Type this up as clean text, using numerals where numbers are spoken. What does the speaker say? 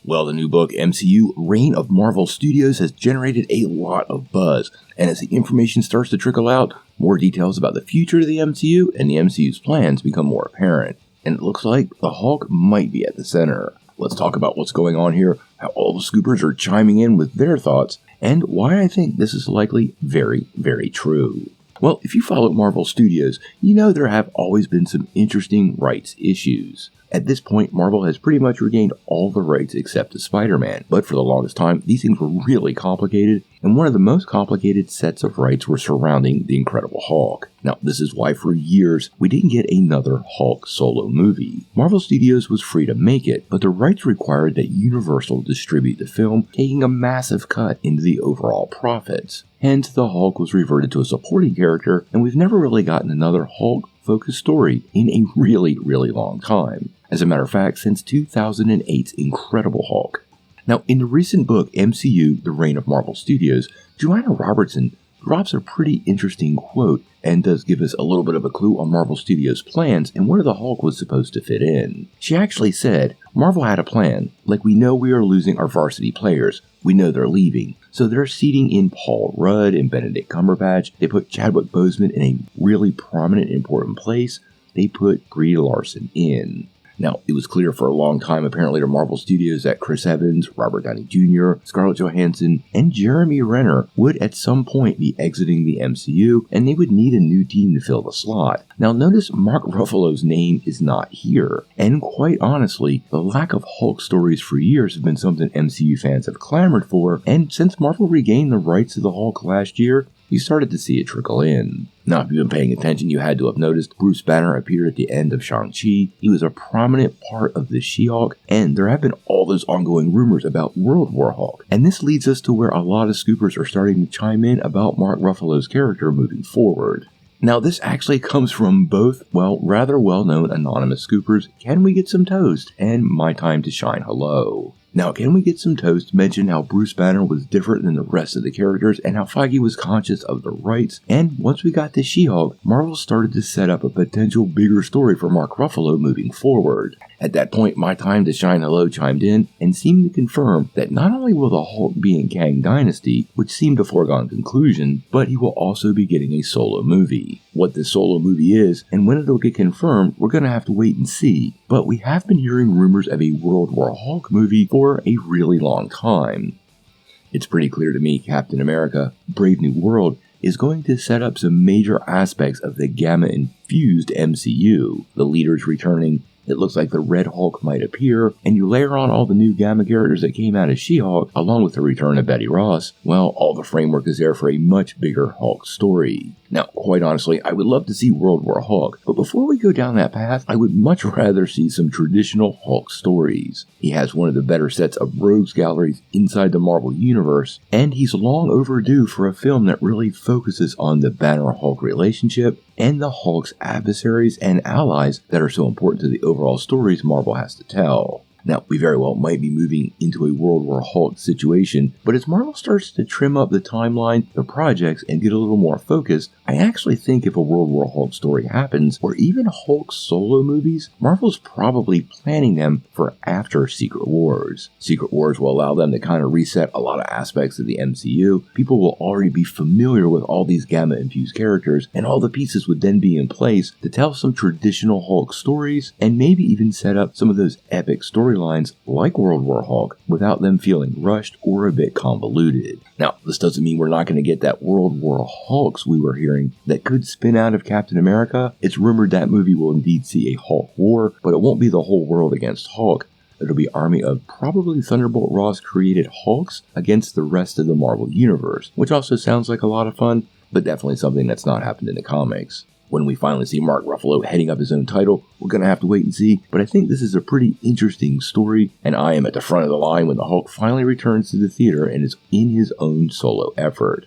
Well, the new book, MCU, Reign of Marvel Studios, has generated a lot of buzz, and as the information starts to trickle out, more details about the future of the MCU and the MCU's plans become more apparent. And it looks like the Hulk might be at the center. Let's talk about what's going on here, how all the scoopers are chiming in with their thoughts, and why I think this is likely very, very true. Well, if you follow Marvel Studios, you know there have always been some interesting rights issues. At this point, Marvel has pretty much regained all the rights except to Spider-Man, but for the longest time, these things were really complicated, and one of the most complicated sets of rights were surrounding the Incredible Hulk. Now, this is why for years, we didn't get another Hulk solo movie. Marvel Studios was free to make it, but the rights required that Universal distribute the film, taking a massive cut into the overall profits. Hence, the Hulk was reverted to a supporting character, and we've never really gotten another Hulk-focused story in a really, really long time. As a matter of fact, since 2008's Incredible Hulk. Now, in the recent book, MCU, The Reign of Marvel Studios, Joanna Robertson drops a pretty interesting quote and does give us a little bit of a clue on Marvel Studios' plans and where the Hulk was supposed to fit in. She actually said, Marvel had a plan. Like, we know we are losing our varsity players. We know they're leaving. So they're seating in Paul Rudd and Benedict Cumberbatch. They put Chadwick Boseman in a really prominent, important place. They put Brie Larson in. Now, it was clear for a long time, apparently, to Marvel Studios that Chris Evans, Robert Downey Jr., Scarlett Johansson, and Jeremy Renner would at some point be exiting the MCU, and they would need a new team to fill the slot. Now, notice Mark Ruffalo's name is not here, and quite honestly, the lack of Hulk stories for years have been something MCU fans have clamored for, and since Marvel regained the rights to the Hulk last year, you started to see it trickle in. Now, if you've been paying attention, you had to have noticed Bruce Banner appeared at the end of Shang-Chi. He was a prominent part of the She-Hulk, and there have been all those ongoing rumors about World War Hulk. And this leads us to where a lot of scoopers are starting to chime in about Mark Ruffalo's character moving forward. Now, this actually comes from both, rather well-known anonymous scoopers, Can We Get Some Toast? And My Time to Shine Hello. Now, Can We Get Some Toast mentioned how Bruce Banner was different than the rest of the characters and how Feige was conscious of the rights, and once we got to She-Hulk, Marvel started to set up a potential bigger story for Mark Ruffalo moving forward. At that point, My Time to Shine Hello chimed in and seemed to confirm that not only will the Hulk be in Kang Dynasty, which seemed a foregone conclusion, but he will also be getting a solo movie. What this solo movie is and when it'll get confirmed, we're going to have to wait and see, but we have been hearing rumors of a World War Hulk movie for a really long time. It's pretty clear to me Captain America, Brave New World, is going to set up some major aspects of the Gamma-infused MCU. The leaders returning, it looks like the Red Hulk might appear, and you layer on all the new Gamma characters that came out of She-Hulk, along with the return of Betty Ross, well, all the framework is there for a much bigger Hulk story. Now, quite honestly, I would love to see World War Hulk, but before we go down that path, I would much rather see some traditional Hulk stories. He has one of the better sets of rogues galleries inside the Marvel Universe, and he's long overdue for a film that really focuses on the Banner-Hulk relationship and the Hulk's adversaries and allies that are so important to the overall stories Marvel has to tell. Now, we very well might be moving into a World War Hulk situation, but as Marvel starts to trim up the timeline, the projects, and get a little more focused, I actually think if a World War Hulk story happens, or even Hulk solo movies, Marvel's probably planning them for after Secret Wars. Secret Wars will allow them to kind of reset a lot of aspects of the MCU. People will already be familiar with all these Gamma-infused characters, and all the pieces would then be in place to tell some traditional Hulk stories, and maybe even set up some of those epic storylines like World War Hulk without them feeling rushed or a bit convoluted. Now, this doesn't mean we're not going to get that World War Hulks we were hearing that could spin out of Captain America. It's rumored that movie will indeed see a Hulk war, but it won't be the whole world against Hulk. It'll be an army of probably Thunderbolt Ross created Hulks against the rest of the Marvel Universe, which also sounds like a lot of fun, but definitely something that's not happened in the comics. When we finally see Mark Ruffalo heading up his own title, we're going to have to wait and see, but I think this is a pretty interesting story, and I am at the front of the line when the Hulk finally returns to the theater and is in his own solo effort.